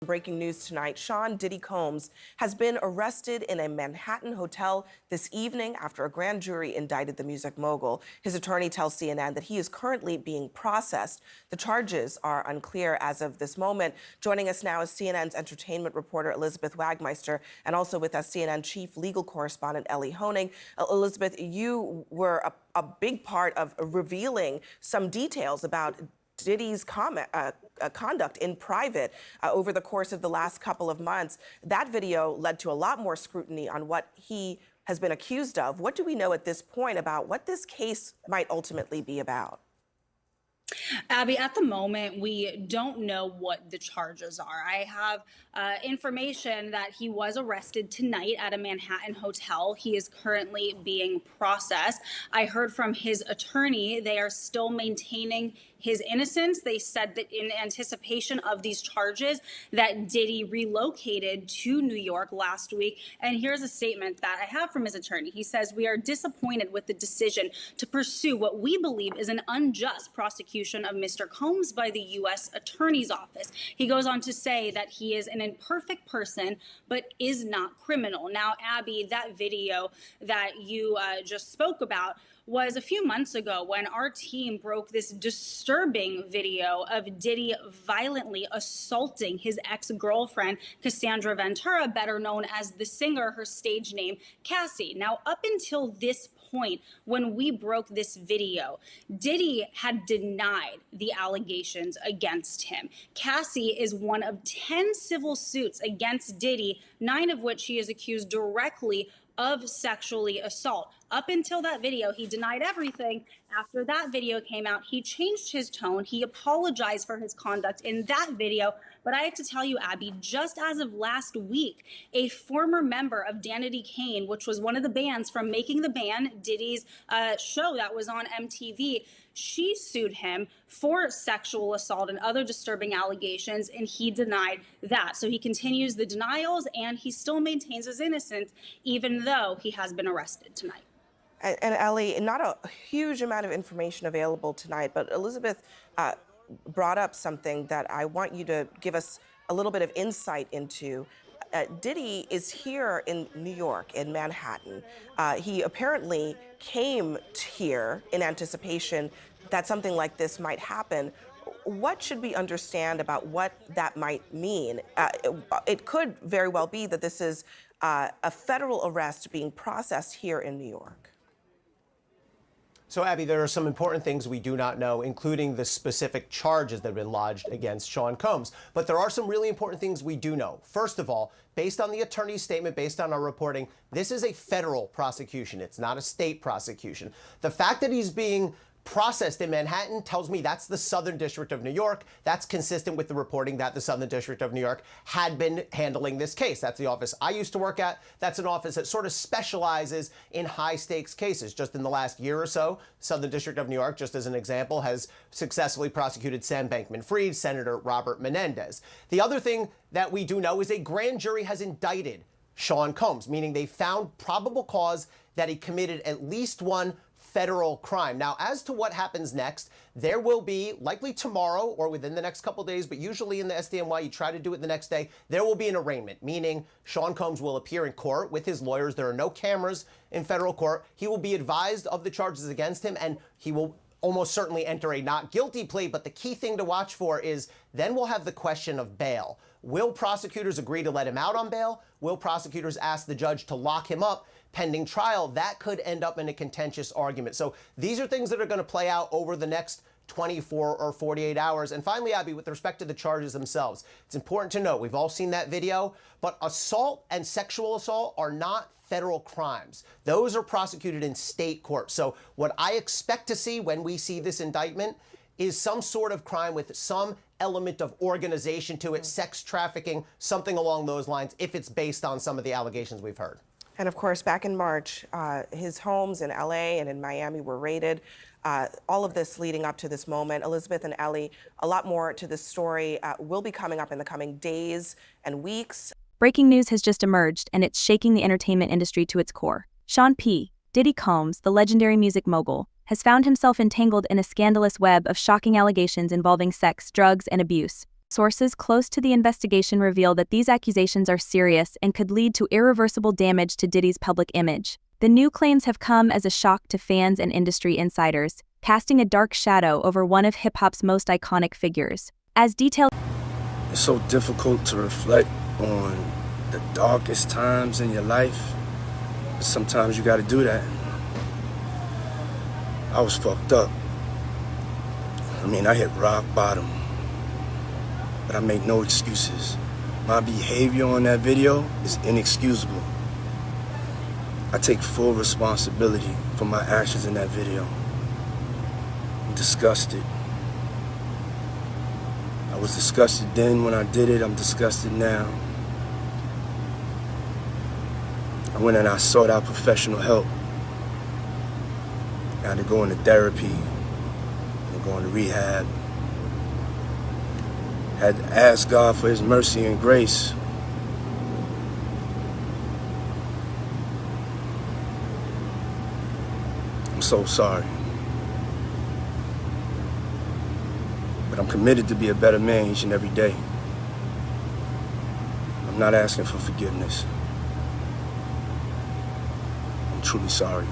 Breaking news tonight, Sean Diddy Combs has been arrested in a Manhattan hotel this evening after a grand jury indicted the music mogul. His attorney tells CNN that he is currently being processed. The charges are unclear as of this moment. Joining us now is CNN's entertainment reporter Elizabeth Wagmeister, and also with us CNN chief legal correspondent Ellie Honig. Elizabeth, you were a big part of revealing some details about Diddy's conduct in private over the course of the last couple of months. That video led to a lot more scrutiny on what he has been accused of. What do we know at this point about what this case might ultimately be about? Abby, at the moment, we don't know what the charges are. I have information that he was arrested tonight at a Manhattan hotel. He is currently being processed. I heard from his attorney they are still maintaining his innocence. They said that in anticipation of these charges that Diddy relocated to New York last week. And here's a statement that I have from his attorney. He says, "We are disappointed with the decision to pursue what we believe is an unjust prosecution of Mr. Combs by the U.S. Attorney's Office." He goes on to say that he is an imperfect person, but is not criminal. Now, Abby, that video that you just spoke about was a few months ago when our team broke this disturbing video of Diddy violently assaulting his ex-girlfriend, Cassandra Ventura, better known as the singer, her stage name, Cassie. Now, up until this point, when we broke this video, Diddy had denied the allegations against him. Cassie is one of 10 civil suits against Diddy, 9 of which he is accused directly of sexually assault. Up until that video, he denied everything. After that video came out, he changed his tone. He apologized for his conduct in that video. But I have to tell you, Abby, just as of last week, a former member of Danity Kane, which was one of the bands from Making the Band, Diddy's show that was on MTV, she sued him for sexual assault and other disturbing allegations, and he denied that. So he continues the denials, and he still maintains his innocence, even though he has been arrested tonight. And Ellie, not a huge amount of information available tonight, but Elizabeth brought up something that I want you to give us a little bit of insight into. Diddy is here in New York, in Manhattan. He apparently came here in anticipation that something like this might happen. What should we understand about what that might mean? It could very well be that this is a federal arrest being processed here in New York. So, Abby, there are some important things we do not know, including the specific charges that have been lodged against Sean Combs. But there are some really important things we do know. First of all, based on the attorney's statement, based on our reporting, this is a federal prosecution. It's not a state prosecution. The fact that he's being processed in Manhattan tells me that's the Southern District of New York. That's consistent with the reporting that the Southern District of New York had been handling this case. That's the office I used to work at. That's an office that sort of specializes in high stakes cases. Just in the last year or so, Southern District of New York, just as an example, has successfully prosecuted Sam Bankman-Fried, Senator Robert Menendez. The other thing that we do know is a grand jury has indicted Sean Combs, meaning they found probable cause that he committed at least one federal crime. Now, as to what happens next, there will be, likely tomorrow or within the next couple of days, but usually in the SDNY, you try to do it the next day, there will be an arraignment, meaning Sean Combs will appear in court with his lawyers. There are no cameras in federal court. He will be advised of the charges against him, and he will almost certainly enter a not guilty plea. But the key thing to watch for is then we'll have the question of bail. Will prosecutors agree to let him out on bail? Will prosecutors ask the judge to lock him up pending trial? That could end up in a contentious argument. So these are things that are going to play out over the next 24 or 48 hours. And finally, Abby, with respect to the charges themselves, it's important to note, we've all seen that video, but assault and sexual assault are not federal crimes. Those are prosecuted in state court. So what I expect to see when we see this indictment is some sort of crime with some element of organization to it, sex trafficking, something along those lines, if it's based on some of the allegations we've heard. And of course, back in March, his homes in LA and in Miami were raided. All of this leading up to this moment. Elizabeth and Ellie, a lot more to this story will be coming up in the coming days and weeks. Breaking news has just emerged, and it's shaking the entertainment industry to its core. Sean P. Diddy Combs, the legendary music mogul, has found himself entangled in a scandalous web of shocking allegations involving sex, drugs, and abuse. Sources close to the investigation reveal that these accusations are serious and could lead to irreversible damage to Diddy's public image. The new claims have come as a shock to fans and industry insiders, casting a dark shadow over one of hip-hop's most iconic figures. As detailed, it's so difficult to reflect on the darkest times in your life. Sometimes you gotta do that. I was fucked up. I mean, I hit rock bottom. But I make no excuses. My behavior on that video is inexcusable. I take full responsibility for my actions in that video. I'm disgusted. I was disgusted then when I did it. I'm disgusted now. I went and I sought out professional help. I had to go into therapy, and go into rehab. Had to ask God for his mercy and grace. I'm so sorry. But I'm committed to be a better man each and every day. I'm not asking for forgiveness. I'm truly sorry.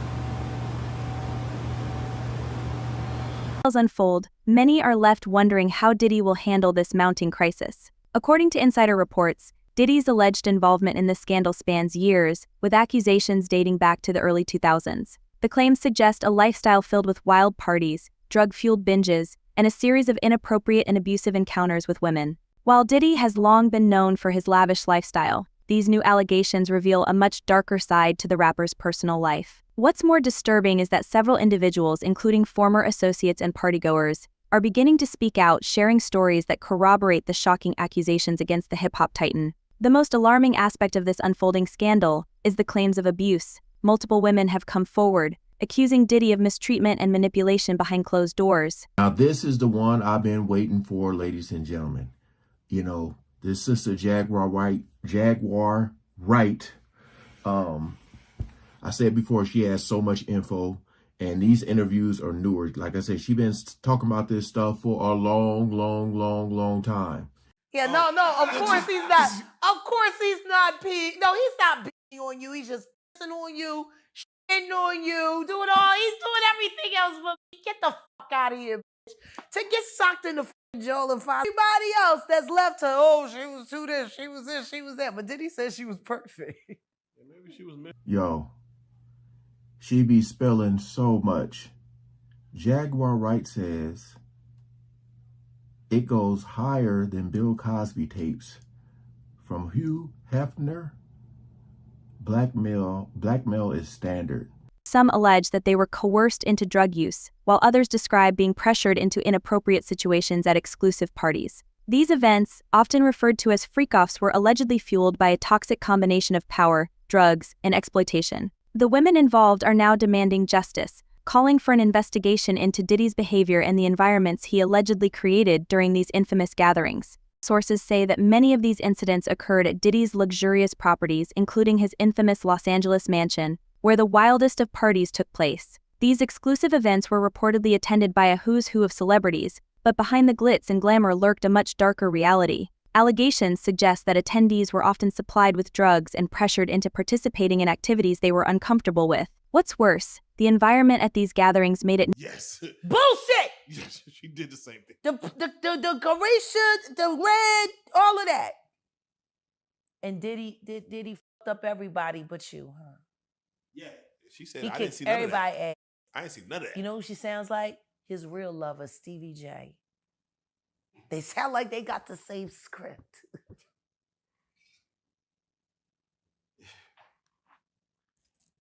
unfold, many are left wondering how Diddy will handle this mounting crisis. According to insider reports, Diddy's alleged involvement in the scandal spans years, with accusations dating back to the early 2000s. The claims suggest a lifestyle filled with wild parties, drug-fueled binges, and a series of inappropriate and abusive encounters with women. While Diddy has long been known for his lavish lifestyle, these new allegations reveal a much darker side to the rapper's personal life. What's more disturbing is that several individuals, including former associates and partygoers, are beginning to speak out, sharing stories that corroborate the shocking accusations against the hip-hop titan. The most alarming aspect of this unfolding scandal is the claims of abuse. Multiple women have come forward, accusing Diddy of mistreatment and manipulation behind closed doors. Now, this is the one I've been waiting for, ladies and gentlemen. You know, this sister Jaguar Wright, I said before, she has so much info, and these interviews are newer. Like I said, she's been talking about this stuff for a long time. Yeah, no, of course he's not. Of course he's not he's not beating on you. He's just pissing on you, shitting on you, he's doing everything else but get the fuck out of here, bitch. To get socked in the fucking jaw and find everybody else that's left her, oh, she was too this, she was this, she was that. But Diddy said she was perfect. Maybe she was Yo, she be spilling so much. Jaguar Wright says it goes higher than Bill Cosby tapes. From Hugh Hefner, blackmail is standard. Some allege that they were coerced into drug use, while others describe being pressured into inappropriate situations at exclusive parties. These events, often referred to as freak-offs, were allegedly fueled by a toxic combination of power, drugs, and exploitation. The women involved are now demanding justice, calling for an investigation into Diddy's behavior and the environments he allegedly created during these infamous gatherings. Sources say that many of these incidents occurred at Diddy's luxurious properties, including his infamous Los Angeles mansion, where the wildest of parties took place. These exclusive events were reportedly attended by a who's who of celebrities, but behind the glitz and glamour lurked a much darker reality. Allegations suggest that attendees were often supplied with drugs and pressured into participating in activities they were uncomfortable with. What's worse, the environment at these gatherings made it— Yes. Bullshit! Yes, she did the same thing. The Carisha, the red, all of that. And Diddy fucked up everybody but you, huh? Yeah, she said He I didn't kicked see none of everybody that. ass. I didn't see none of that. You know who she sounds like? His real lover, Stevie J. They sound like they got the same script.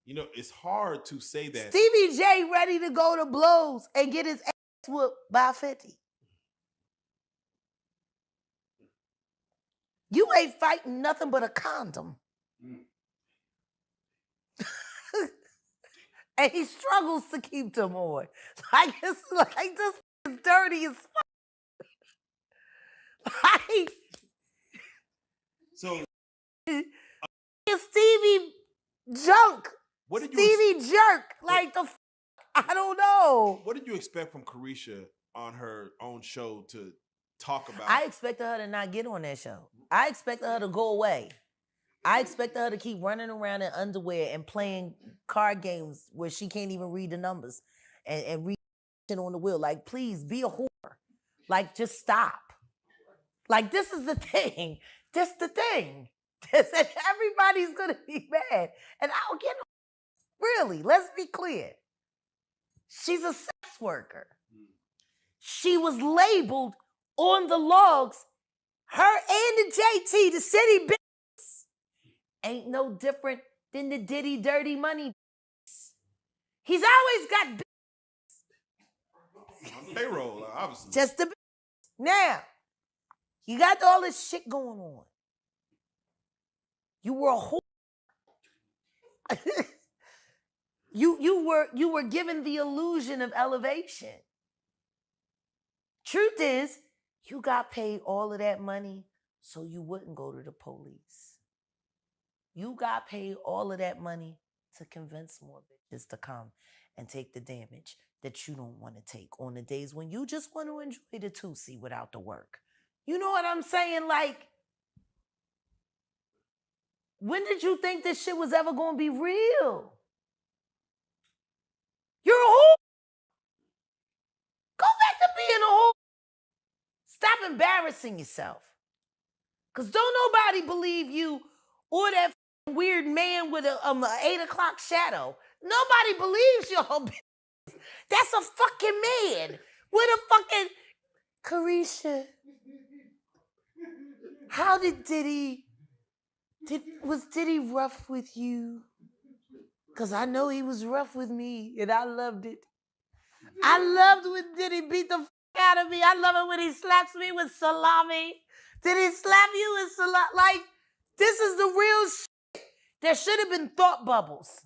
You know, it's hard to say that. Stevie J ready to go to blows and get his ass whooped by 50. You ain't fighting nothing but a condom. And he struggles to keep them on. Like this is dirty as fuck. Like, So Stevie Junk. what did you Stevie Jerk. Like I don't know. what did you expect from Carisha on her own show to talk about. I expected her to not get on that show. I expected her to go away. I expected her to keep running around in underwear and playing card games where she can't even read the numbers and read on the wheel. Like, please be a whore. Like, just stop. Like, this is the thing. This the thing. Everybody's gonna be mad. And I don't get really, let's be clear. She's a sex worker. She was labeled on the logs. Her and the JT, the city bitch, ain't no different than the Diddy dirty money. He's always got On the payroll, obviously. just the now. You got all this shit going on. You were a whore. you were given the illusion of elevation. Truth is, you got paid all of that money so you wouldn't go to the police. You got paid all of that money to convince more bitches to come and take the damage that you don't want to take on the days when you just want to enjoy the Tootsie without the work. You know what I'm saying? Like, when did you think this shit was ever going to be real? You're a whore. Go back to being a whore. Stop embarrassing yourself. Because don't nobody believe you or that weird man with a 8 o'clock shadow. Nobody believes y'all. That's a fucking man with a fucking... Carisha, how did Diddy... Was Diddy rough with you? Because I know he was rough with me, and I loved it. I loved when Diddy beat the out of me. I love it when he slaps me with salami. Did he slap you with salami? Like, this is the real shit. There should have been thought bubbles.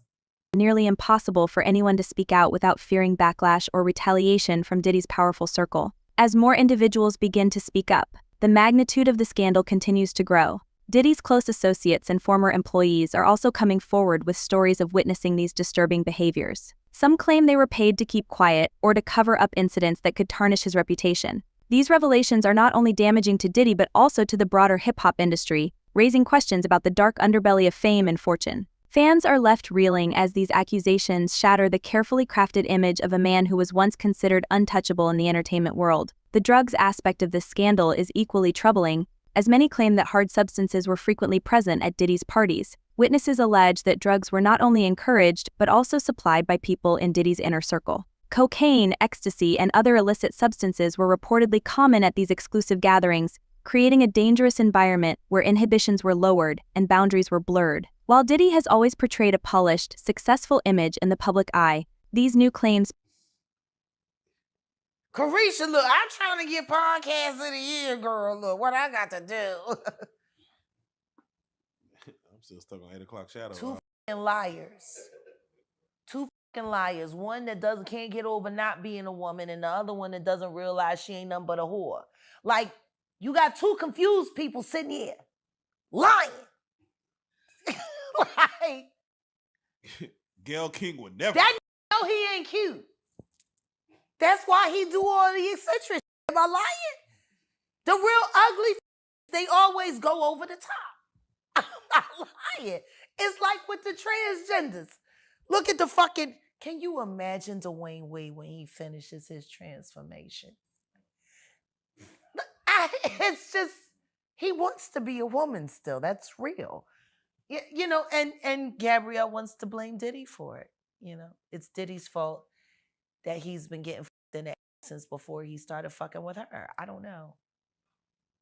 Nearly impossible for anyone to speak out without fearing backlash or retaliation from Diddy's powerful circle. As more individuals begin to speak up, the magnitude of the scandal continues to grow. Diddy's close associates and former employees are also coming forward with stories of witnessing these disturbing behaviors. Some claim they were paid to keep quiet or to cover up incidents that could tarnish his reputation. These revelations are not only damaging to Diddy but also to the broader hip-hop industry, raising questions about the dark underbelly of fame and fortune. Fans are left reeling as these accusations shatter the carefully crafted image of a man who was once considered untouchable in the entertainment world. The drugs aspect of this scandal is equally troubling, as many claim that hard substances were frequently present at Diddy's parties. Witnesses allege that drugs were not only encouraged but also supplied by people in Diddy's inner circle. Cocaine, ecstasy, and other illicit substances were reportedly common at these exclusive gatherings, creating a dangerous environment where inhibitions were lowered and boundaries were blurred. While Diddy has always portrayed a polished, successful image in the public eye, these new claims... Carisha, look, I'm trying to get podcast of the year, girl. Look, what I got to do. I'm still stuck on 8 o'clock shadow. Two fucking liars. Two fucking liars. One that can't get over not being a woman, and the other one that doesn't realize she ain't nothing but a whore. Like, you got two confused people sitting here lying. Like, Gayle King would never. that know he ain't cute. That's why he do all the eccentric. Am I lying? The real ugly, they always go over the top. I'm not lying. It's like with the transgenders. Look at the fucking... Can you imagine Dwayne Wade when he finishes his transformation? It's just... He wants to be a woman still. That's real. You know, and Gabrielle wants to blame Diddy for it. You know, it's Diddy's fault that he's been getting in the ass since before he started fucking with her. I don't know.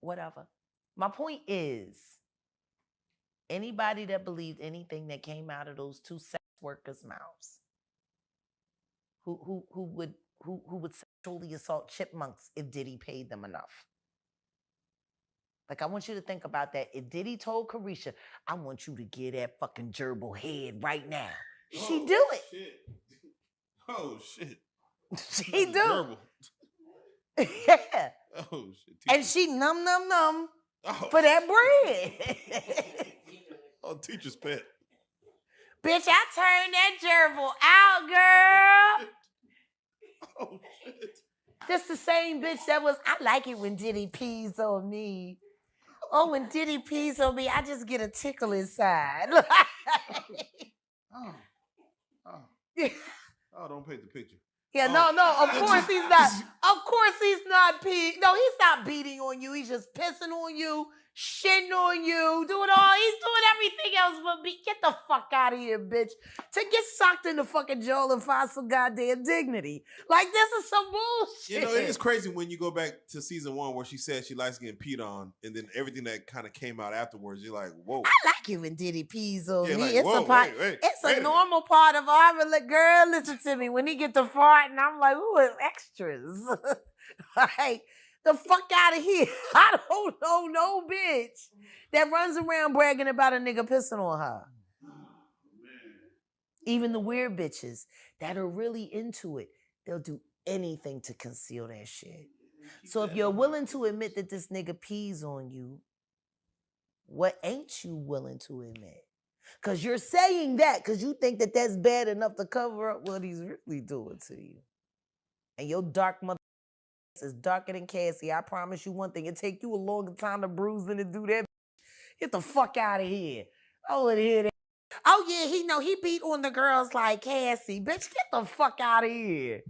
Whatever. My point is, anybody that believed anything that came out of those two sex workers' mouths, who would sexually assault chipmunks if Diddy paid them enough. Like, I want you to think about that. If Diddy told Carisha, I want you to get that fucking gerbil head right now, she do it. Shit. Oh, shit. She do. Gerbil. Yeah. Oh, shit. And she num Oh, for that bread. oh, teacher's pet. Bitch, I turned that gerbil out, girl. Oh, shit. This the same bitch that was, I like it when Diddy pees on me. Oh, when Diddy pees on me, I just get a tickle inside. Oh, don't paint the picture. Yeah, no, of course he's not. Of course he's not peeing. No, he's not beating on you. He's just pissing on you, shitting on you, doing all, he's doing everything else but be. Get the fuck out of here, bitch. To get socked in the fucking jaw and find some goddamn dignity. Like, this is some bullshit. You know, it is crazy when you go back to season 1 where she said she likes getting peed on, and then everything that kind of came out afterwards, you're like, whoa. I like it when Diddy pees on me. Like, It's whoa, a part. wait, It's a normal part of our girl. Listen to me. When he get to fart, and I'm like, ooh, it's extras. Like, the fuck out of here. I don't know no bitch that runs around bragging about a nigga pissing on her. Even the weird bitches that are really into it, they'll do anything to conceal that shit. So if you're willing to admit that this nigga pees on you, what ain't you willing to admit? Because you're saying that because you think that that's bad enough to cover up what he's really doing to you. And your dark mother is darker than Cassie. I promise you one thing. It take you a longer time to bruise than to do that. Get the fuck out of here. I want to hear that. Oh, yeah, he beat on the girls like Cassie. Bitch, get the fuck out of here.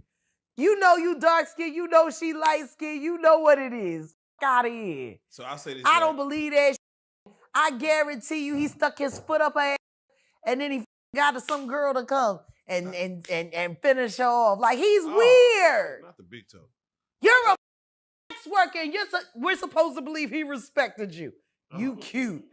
You know you dark skin. You know she light skin. You know what it is. Fuck out of here. So I'll say this. I don't believe that shit. I guarantee you he stuck his foot up her ass and then he got some girl to come and finish her off. Like, he's weird. Not the big toe. You're a sex worker and we're supposed to believe he respected you. You cute.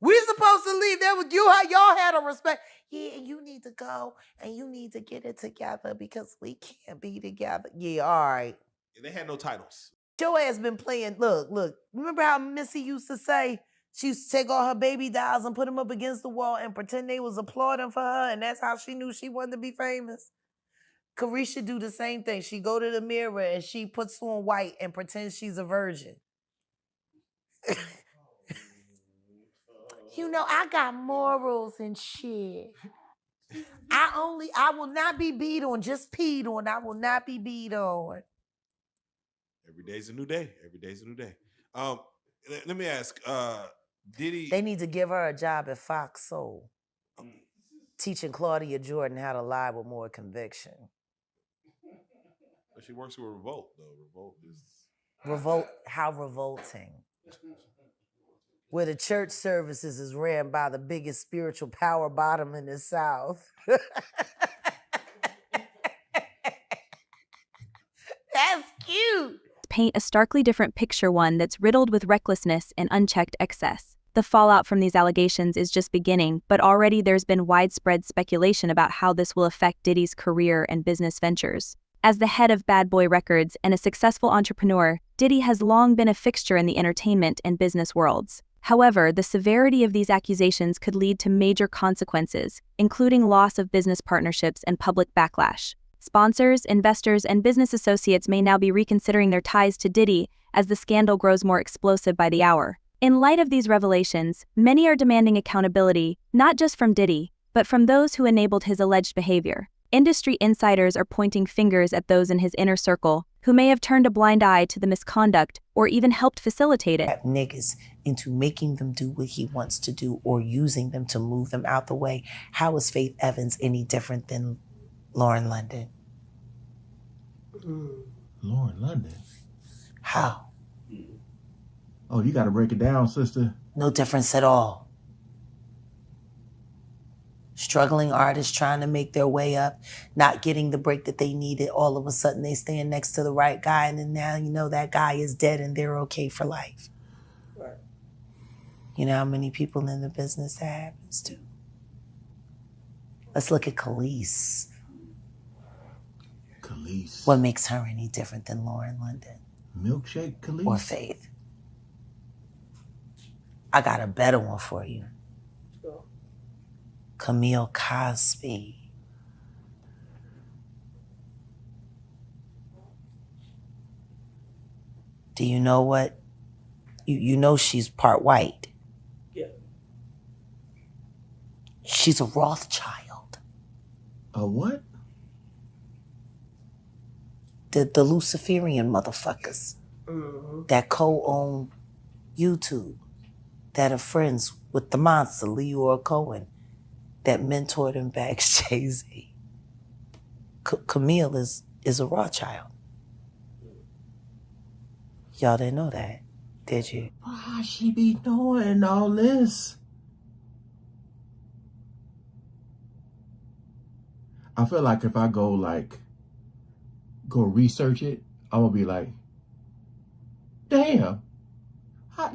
We're supposed to leave there with you. Y'all had a respect. Yeah, and you need to go and you need to get it together because we can't be together. Yeah, all right. And they had no titles. Your ass been playing. Look. Remember how Missy used to say she used to take all her baby dolls and put them up against the wall and pretend they was applauding for her, and that's how she knew she wanted to be famous? Carisha do the same thing. She go to the mirror and she puts on white and pretends she's a virgin. You know, I got morals and shit. I will not be beat on, just peed on. I will not be beat on. Every day's a new day. Every day's a new day. Let me ask, Diddy. They need to give her a job at Fox Soul. Teaching Claudia Jordan how to lie with more conviction. She works with Revolt, though. How revolting. Where the church services is ran by the biggest spiritual power bottom in the South. That's cute. Paint a starkly different picture, one that's riddled with recklessness and unchecked excess. The fallout from these allegations is just beginning, but already there's been widespread speculation about how this will affect Diddy's career and business ventures. As the head of Bad Boy Records and a successful entrepreneur, Diddy has long been a fixture in the entertainment and business worlds. However, the severity of these accusations could lead to major consequences, including loss of business partnerships and public backlash. Sponsors, investors, and business associates may now be reconsidering their ties to Diddy as the scandal grows more explosive by the hour. In light of these revelations, many are demanding accountability, not just from Diddy, but from those who enabled his alleged behavior. Industry insiders are pointing fingers at those in his inner circle who may have turned a blind eye to the misconduct or even helped facilitate it. Niggas into making them do what he wants to do or using them to move them out the way. How is Faith Evans any different than Lauren London? Lauren London? How? Oh, you got to break it down, sister. No difference at all. Struggling artists trying to make their way up, not getting the break that they needed. All of a sudden they stand next to the right guy and then now you know that guy is dead and they're okay for life. Right. You know how many people in the business that happens to? Let's look at Khalees. Khalees. What makes her any different than Lauren London? Milkshake Khalees? Or Faith? I got a better one for you. Camille Cosby. Do you know what? You know she's part white. Yeah. She's a Rothschild. A what? the Luciferian motherfuckers that co-own YouTube, that are friends with the monster, Leora Cohen, that mentored and backs Jay-Z. Camille is a Rothschild. Y'all didn't know that, did you? Why she be knowing all this? I feel like if I go research it, I'm gonna be like, damn, how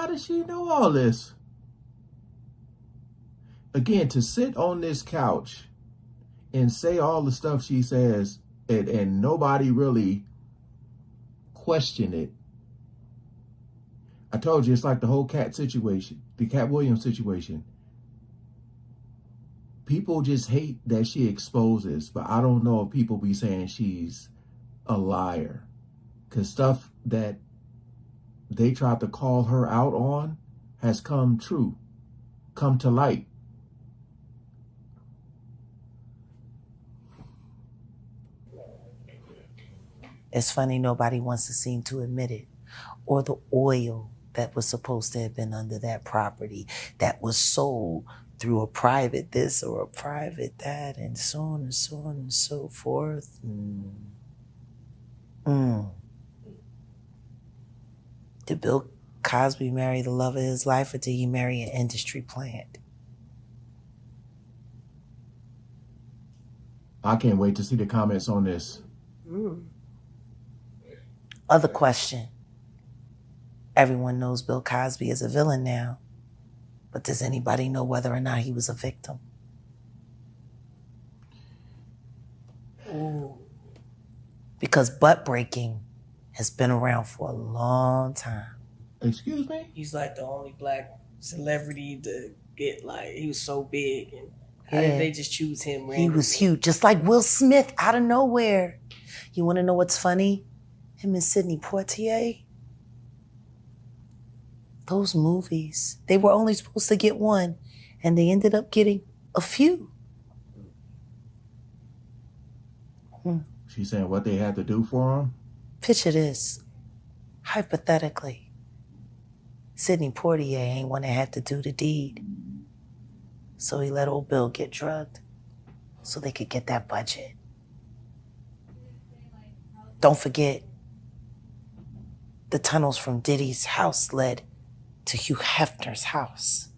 does she know all this? Again, to sit on this couch and say all the stuff she says and nobody really question it. I told you, it's like the whole Cat situation, the Cat Williams situation. People just hate that she exposes, but I don't know if people be saying she's a liar. Because stuff that they tried to call her out on has come to light. It's funny nobody wants to seem to admit it. Or the oil that was supposed to have been under that property that was sold through a private this or a private that, and so on and so on and so forth. Did Bill Cosby marry the love of his life, or did he marry an industry plant? I can't wait to see the comments on this. Other question. Everyone knows Bill Cosby is a villain now, but does anybody know whether or not he was a victim? Because butt breaking has been around for a long time. Excuse me? He's like the only black celebrity to get he was so big, and how Yeah. did they just choose him randomly? He was huge, just like Will Smith out of nowhere. You want to know what's funny? Him and Sidney Poitier. Those movies, they were only supposed to get one, and they ended up getting a few. She's saying what they had to do for him? Picture this. Hypothetically, Sidney Poitier ain't one that had to do the deed. So he let old Bill get drugged so they could get that budget. Don't forget, the tunnels from Diddy's house led to Hugh Hefner's house.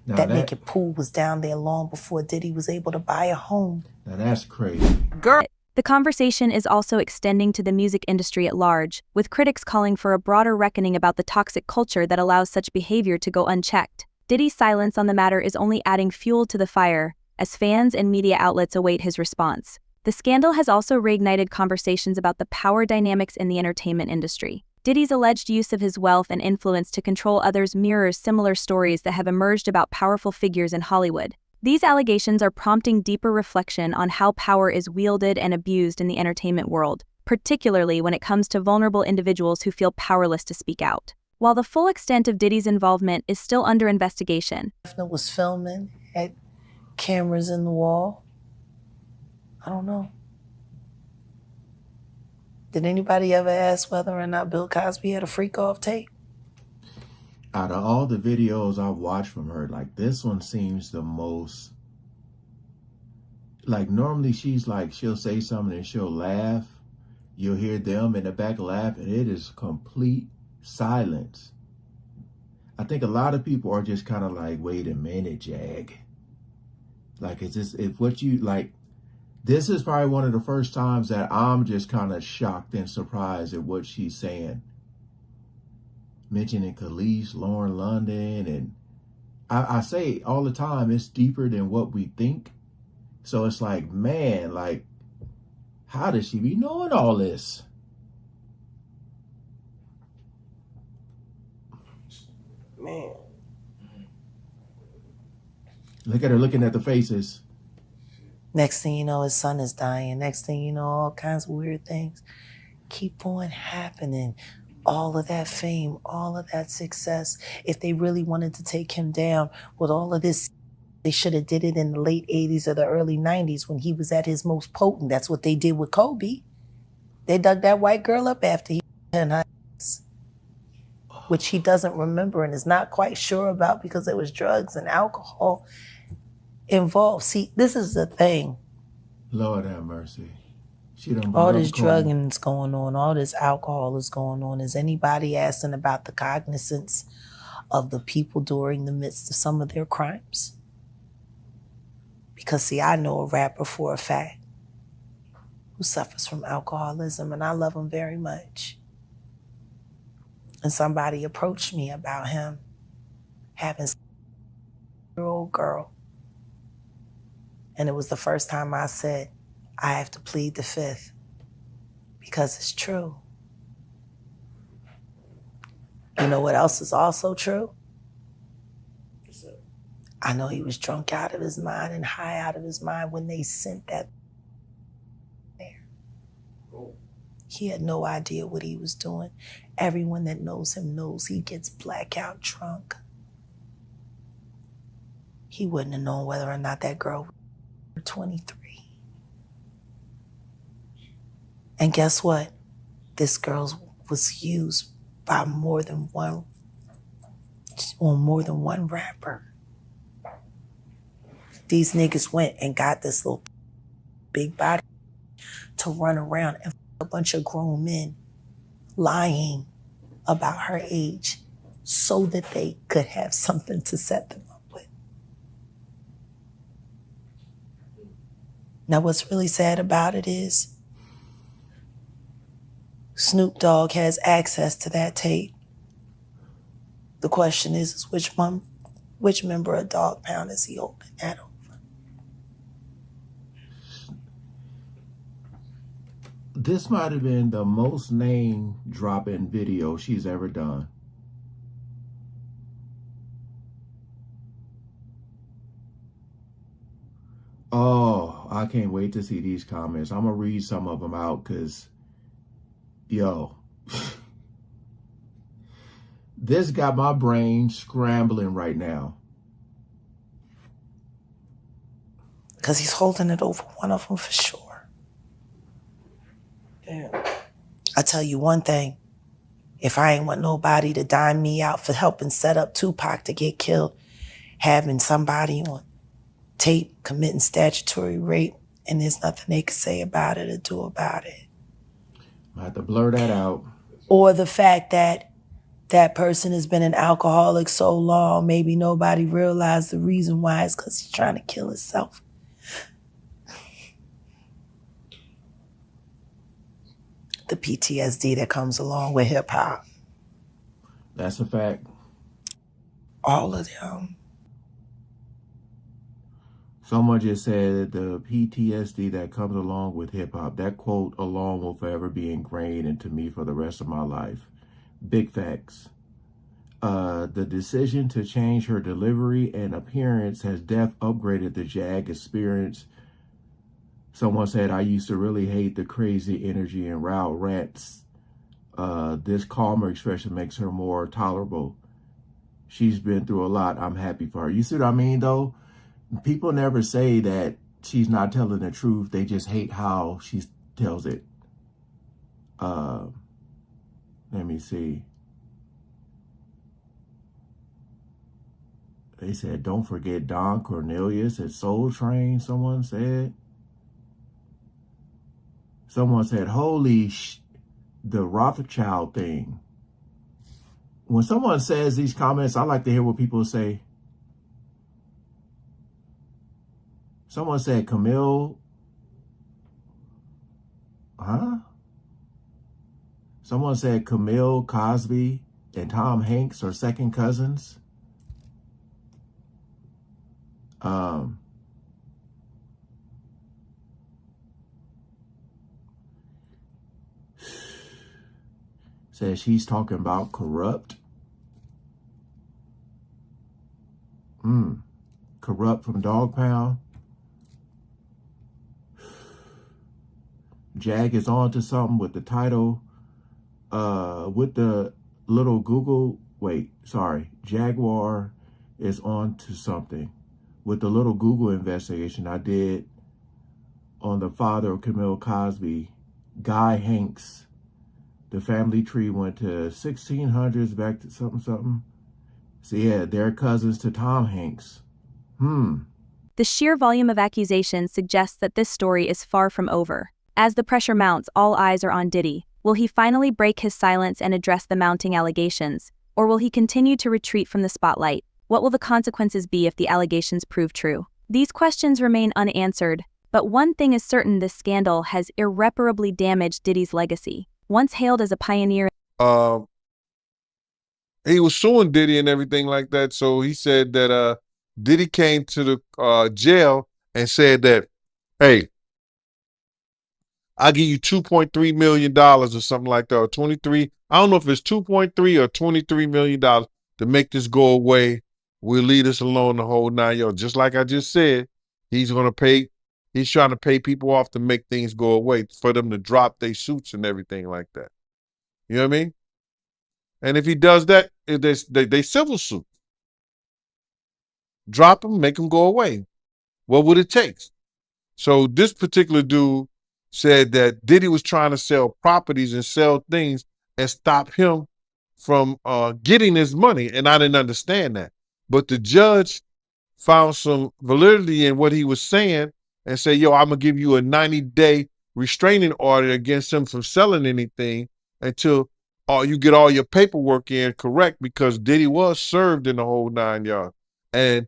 Now That naked pool was down there long before Diddy was able to buy a home. Now that's crazy. Girl. The conversation is also extending to the music industry at large, with critics calling for a broader reckoning about the toxic culture that allows such behavior to go unchecked. Diddy's silence on the matter is only adding fuel to the fire, as fans and media outlets await his response. The scandal has also reignited conversations about the power dynamics in the entertainment industry. Diddy's alleged use of his wealth and influence to control others mirrors similar stories that have emerged about powerful figures in Hollywood. These allegations are prompting deeper reflection on how power is wielded and abused in the entertainment world, particularly when it comes to vulnerable individuals who feel powerless to speak out. While the full extent of Diddy's involvement is still under investigation, Hefner was filming, had cameras in the wall. I don't know. Did anybody ever ask whether or not Bill Cosby had a freak-off tape? Out of all the videos I've watched from her, this one seems the most, normally she'll say something and she'll laugh. You'll hear them in the back laugh, and it is complete silence. I think a lot of people are just kind of wait a minute, Jag. Is this, if what you, this is probably one of the first times that I'm just kind of shocked and surprised at what she's saying. Mentioning Khalees, Lauren London, and I say all the time, it's deeper than what we think. So it's man, how does she be knowing all this? Man. Look at her looking at the faces. Next thing you know, his son is dying. Next thing you know, all kinds of weird things keep on happening. All of that fame, all of that success. If they really wanted to take him down with all of this, they should have did it in the late 80s or the early 90s when he was at his most potent. That's what they did with Kobe. They dug that white girl up after he in her ass, which he doesn't remember and is not quite sure about because there was drugs and alcohol involved. See, this is the thing. Lord have mercy. She done All brought this up Kobe. drugging is going on. All this alcohol is going on. Is anybody asking about the cognizance of the people during the midst of some of their crimes? Because, see, I know a rapper for a fact who suffers from alcoholism, and I love him very much. And somebody approached me about him having a 7-year-old girl. And it was the first time I said, I have to plead the fifth because it's true. You know what else is also true? I know he was drunk out of his mind and high out of his mind when they sent that there. He had no idea what he was doing. Everyone that knows him knows he gets blackout drunk. He wouldn't have known whether or not that girl was 23. And guess what? This girl was used by more than one rapper. These niggas went and got this little big body to run around and a bunch of grown men lying about her age so that they could have something to set them up with. Now, what's really sad about it is Snoop Dogg has access to that tape. The question is which member of Dog Pound is he holding that over? This might have been the most name-dropping video she's ever done. Oh, I can't wait to see these comments. I'm going to read some of them out because, yo, this got my brain scrambling right now. Because he's holding it over one of them for sure. Damn. I tell you one thing. If I ain't want nobody to dime me out for helping set up Tupac to get killed, having somebody on tape committing statutory rape, and there's nothing they can say about it or do about it. I have to blur that out. Or the fact that that person has been an alcoholic so long, maybe nobody realized the reason why is because he's trying to kill himself. The PTSD that comes along with hip hop. That's a fact. All of them. Someone just said the PTSD that comes along with hip hop. That quote alone will forever be ingrained into me for the rest of my life. Big facts. The decision to change her delivery and appearance has upgraded the Jag experience. Someone said, I used to really hate the crazy energy and loud rants. This calmer expression makes her more tolerable. She's been through a lot. I'm happy for her. You see what I mean, though? People never say that she's not telling the truth. They just hate how she tells it. Let me see. They said, don't forget Don Cornelius at Soul Train, someone said. Someone said, the Rothschild thing. When someone says these comments, I like to hear what people say. Someone said Camille. Someone said Camille Cosby and Tom Hanks are second cousins. Says she's talking about corrupt. Corrupt from Dog Pound. Jag is on to something with the title. With the little Google. Jaguar is on to something. With the little Google investigation I did on the father of Camille Cosby Guy Hanks. The family tree went to 1600s back to something something. So yeah, they're cousins to Tom Hanks. The sheer volume of accusations suggests that this story is far from over. As the pressure mounts, all eyes are on Diddy. Will he finally break his silence and address the mounting allegations? Or will he continue to retreat from the spotlight? What will the consequences be if the allegations prove true? These questions remain unanswered, but one thing is certain: this scandal has irreparably damaged Diddy's legacy. Once hailed as a pioneer, he was suing Diddy and everything like that. So he said that Diddy came to the jail and said that, hey, I'll give you $2.3 million or something like that, or 23. I don't know if it's 2.3 or $23 million to make this go away. We'll leave this alone the whole 9 yards. Just like I just said, he's trying to pay people off to make things go away, for them to drop their suits and everything like that. You know what I mean? And if he does that, they civil suit. Drop them, make them go away. What would it take? So this particular dude said that Diddy was trying to sell properties and sell things and stop him from getting his money. And I didn't understand that. But the judge found some validity in what he was saying and said, yo, I'm going to give you a 90-day restraining order against him from selling anything until you get all your paperwork in correct, because Diddy was served in the whole 9 yards. And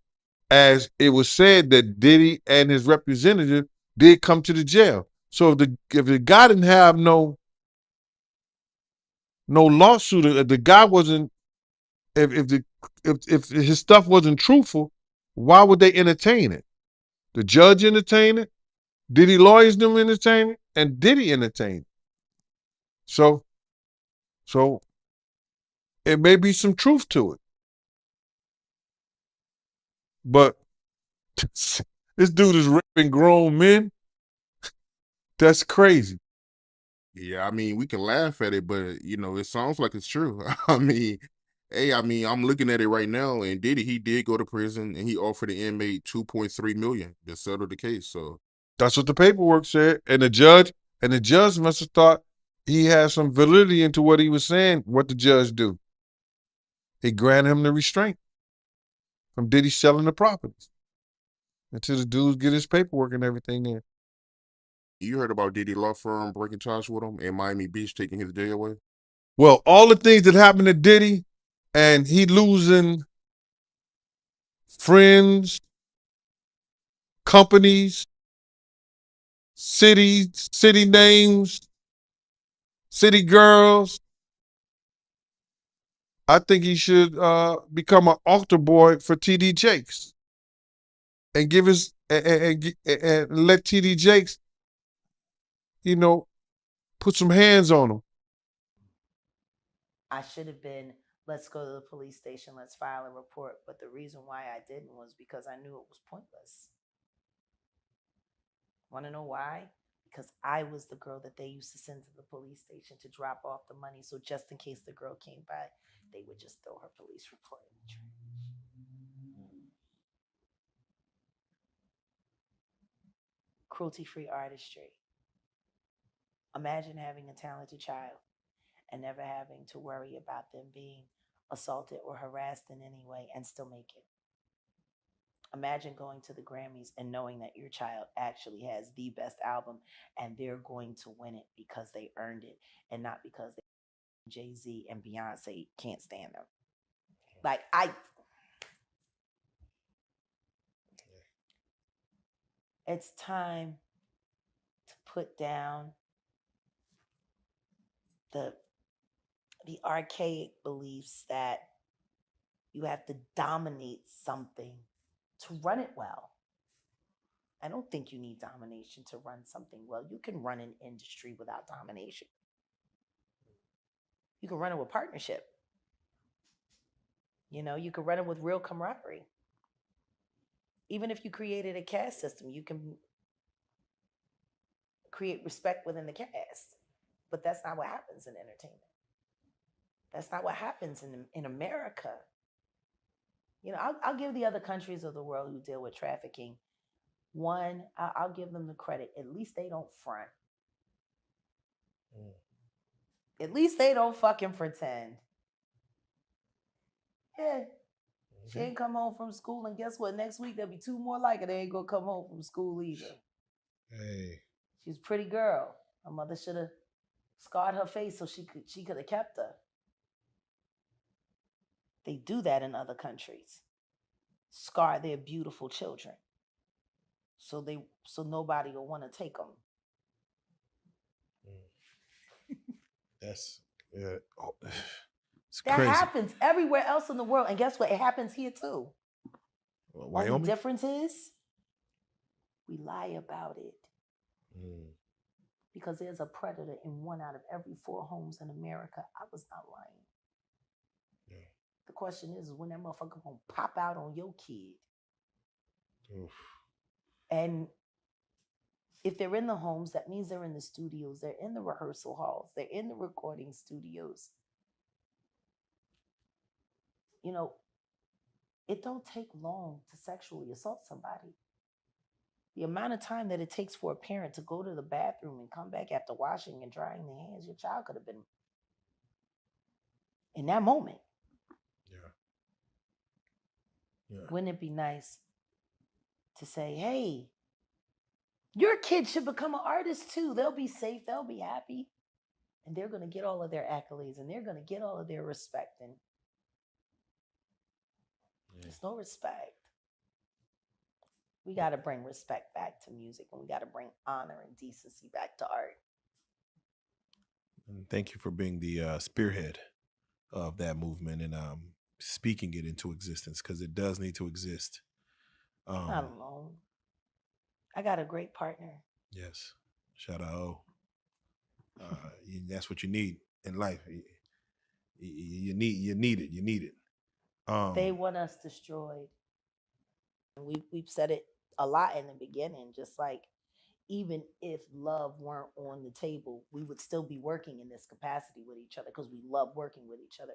as it was said that Diddy and his representative did come to the jail. So if the guy didn't have no lawsuit, if the guy wasn't, if his stuff wasn't truthful, why would they entertain it? The judge entertained it, Diddy lawyers them entertain it, and Diddy entertained it. So it may be some truth to it. But this dude is raping grown men. That's crazy. Yeah, I mean, we can laugh at it, but it sounds like it's true. I mean, hey, I'm looking at it right now, and he did go to prison, and he offered the inmate $2.3 million to settle the case. So that's what the paperwork said, and the judge must have thought he had some validity into what he was saying. What the judge do? He granted him the restraint from Diddy selling the properties until the dudes get his paperwork and everything in. you heard about Diddy law firm breaking ties with him and Miami Beach taking his day away? Well, all the things that happened to Diddy, and he losing friends, companies, cities, city names, city girls. I think he should become an altar boy for TD Jakes and give his and let TD Jakes, put some hands on him. I should have been, let's go to the police station, let's file a report. But the reason why I didn't was because I knew it was pointless. Want to know why? Because I was the girl that they used to send to the police station to drop off the money. So just in case the girl came by, they would just throw her police report in the trash. Cruelty-free artistry. Imagine having a talented child and never having to worry about them being assaulted or harassed in any way and still make it. Imagine going to the Grammys and knowing that your child actually has the best album and they're going to win it because they earned it and not because Jay-Z and Beyonce can't stand them. It's time to put down the archaic beliefs that you have to dominate something to run it well. I don't think you need domination to run something well. You can run an industry without domination. You can run it with partnership. You can run it with real camaraderie. Even if you created a caste system, you can create respect within the caste. But that's not what happens in entertainment. That's not what happens in America. I'll give the other countries of the world who deal with trafficking one, I'll give them the credit. At least they don't front. At least they don't fucking pretend. Yeah. She ain't come home from school, and guess what? Next week there'll be 2 more like her. They ain't gonna come home from school either. Hey. She's a pretty girl. Her mother should have scarred her face so she could have kept her. They do that in other countries. Scar their beautiful children. So nobody will want to take them. That's it's That crazy. happens everywhere else in the world. And guess what? It happens here too. Wyoming? Only difference is we lie about it. Because there's a predator in 1 out of every 4 homes in America. I was not lying. Yeah. The question is when that motherfucker gonna pop out on your kid. Oof. And if they're in the homes, that means they're in the studios, they're in the rehearsal halls, they're in the recording studios. You know, it don't take long to sexually assault somebody. The amount of time that it takes for a parent to go to the bathroom and come back after washing and drying their hands, your child could have been in that moment. Yeah. Wouldn't it be nice to say, hey, your kid should become an artist too. They'll be safe, they'll be happy, and they're going to get all of their accolades and they're going to get all of their respect. And there's no respect. We got to bring respect back to music, and we got to bring honor and decency back to art. And thank you for being the spearhead of that movement and speaking it into existence, because it does need to exist. Not alone. I got a great partner. Yes. Shout out O. That's what you need in life. You need it. They want us destroyed. We've said it a lot in the beginning, just like even if love weren't on the table, we would still be working in this capacity with each other because we love working with each other.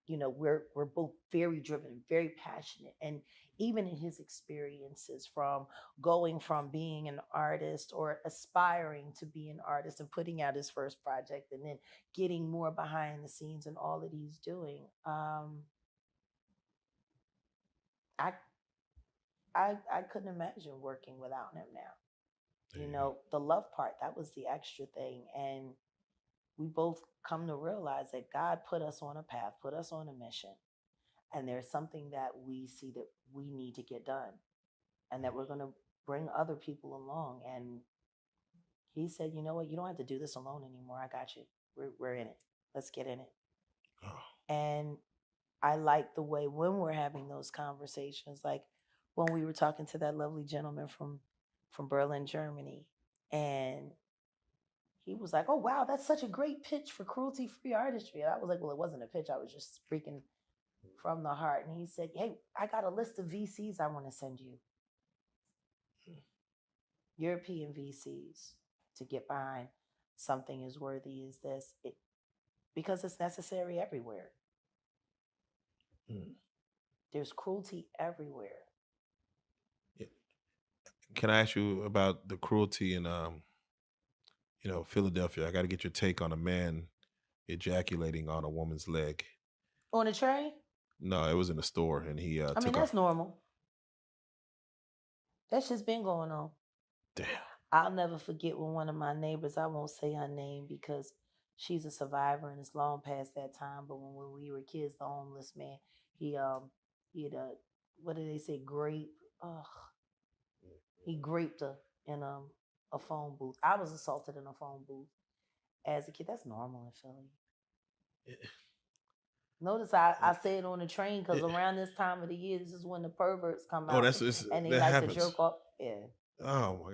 You know, we're both very driven, very passionate. And even in his experiences from going from being an artist or aspiring to be an artist and putting out his first project and then getting more behind the scenes and all that he's doing, I couldn't imagine working without him now. You know, the love part, that was the extra thing. And we both come to realize that God put us on a path, put us on a mission. And there's something that we see that we need to get done and that we're going to bring other people along. And he said, you know what? You don't have to do this alone anymore. I got you. We're in it. Let's get in it. Oh. And I like the way when we're having those conversations, like when we were talking to that lovely gentleman from Berlin, Germany, and he was like, oh, wow, that's such a great pitch for cruelty-free artistry. And I was like, well, it wasn't a pitch. I was just speaking from the heart. And he said, hey, I got a list of VCs I want to send you. European VCs to get behind something as worthy as this, because it's necessary everywhere. There's cruelty everywhere. Yeah. Can I ask you about the cruelty in, Philadelphia? I got to get your take on a man ejaculating on a woman's leg. On a train? No, it was in a store, and he I mean, that's normal. That shit's been going on. Damn. I'll never forget when one of my neighbors, I won't say her name because she's a survivor and it's long past that time, but when we were kids, the homeless man, he had what did they say, grape? He graped her in a phone booth. I was assaulted in a phone booth as a kid. That's normal in Philly. Yeah. Notice I say it on the train because around this time of the year, this is when the perverts come out and they like to jerk off. Yeah. Oh my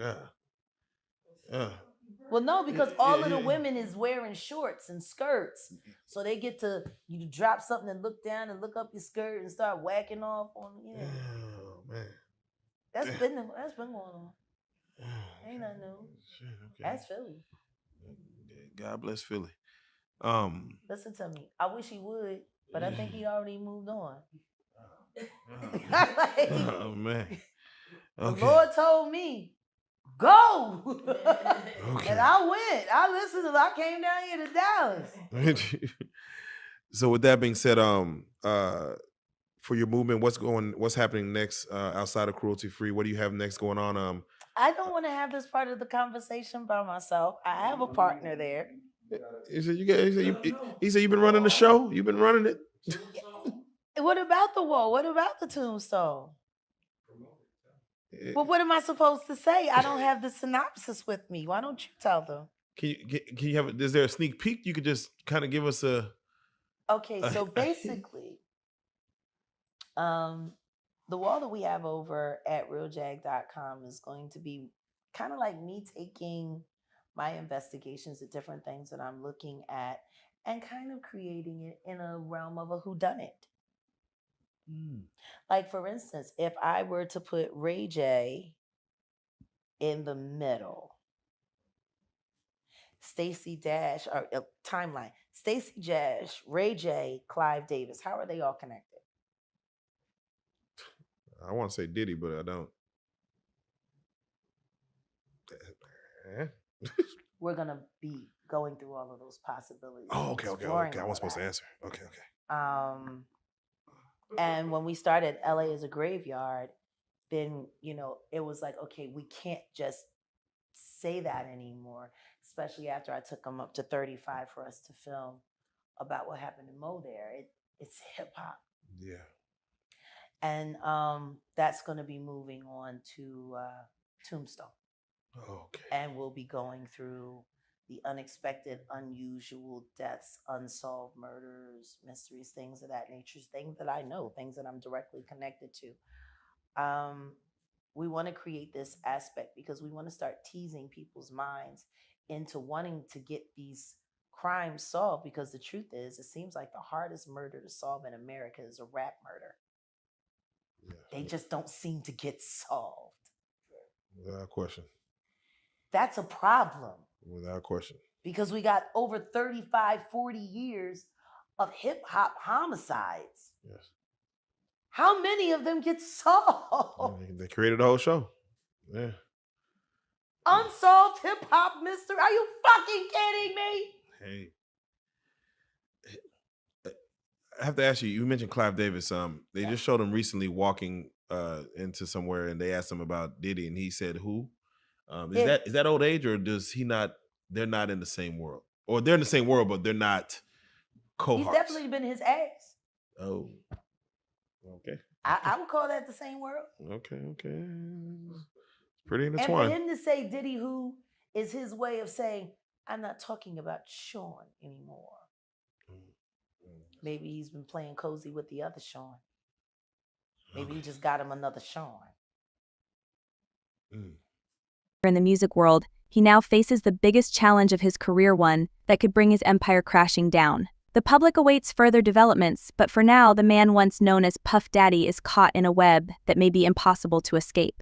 God. Well, no, because all of the women is wearing shorts and skirts, so they get to you drop something and look down and look up your skirt and start whacking off on. Yeah. Oh man. That's been going on. Ain't nothing new. Shit, okay. That's Philly. God bless Philly. Listen to me. I wish he would, but I think he already moved on. Oh man. Okay. The Lord told me go. Okay. And I went. I listened to it. I came down here to Dallas. So with that being said, for your movement, what's happening next outside of Cruelty Free? What do you have next going on? I don't want to have this part of the conversation by myself. I have a partner there. He said he said you've been running the show. You've been running it. What about the wall? What about the tombstone? Well, what am I supposed to say? I don't have the synopsis with me. Why don't you tell them? Can you have? Is there a sneak peek? You could just kind of give us a. Okay, so basically, the wall that we have over at realjag.com is going to be kind of like me taking my investigations of different things that I'm looking at and kind of creating it in a realm of a whodunit. Like, for instance, if I were to put Ray J in the middle, Stacey Dash, or timeline, Stacey Dash, Ray J, Clive Davis, how are they all connected? I want to say Diddy, but I don't. We're going to be going through all of those possibilities. Oh, okay. I wasn't supposed to answer. Okay. And when we started LA as a graveyard, then, it was like, okay, we can't just say that anymore, especially after I took them up to 35 for us to film about what happened in Mo there. It's hip hop. Yeah. And that's going to be moving on to Tombstone. Okay. And we'll be going through the unexpected, unusual deaths, unsolved murders, mysteries, things of that nature, things that I know, things that I'm directly connected to. We want to create this aspect because we want to start teasing people's minds into wanting to get these crimes solved, because the truth is, it seems like the hardest murder to solve in America is a rap murder. Yeah. They just don't seem to get solved. Without question. That's a problem. Without question. Because we got over 35, 40 years of hip hop homicides. Yes. How many of them get solved? They created a whole show. Yeah. Unsolved hip hop mystery. Are you fucking kidding me? Hey. I have to ask you, you mentioned Clive Davis. They just showed him recently walking into somewhere, and they asked him about Diddy, and he said, who? Is that old age, or does he not, they're not in the same world? Or they're in the same world, but they're not cohorts. He's definitely been his ass. Oh. Okay. I would call that the same world. Okay. It's pretty And intertwined. for him to say Diddy who is his way of saying, I'm not talking about Sean anymore. Maybe he's been playing cozy with the other Sean. Maybe he just got him another Sean. In the music world, he now faces the biggest challenge of his career, one that could bring his empire crashing down. The public awaits further developments, but for now, the man once known as Puff Daddy is caught in a web that may be impossible to escape.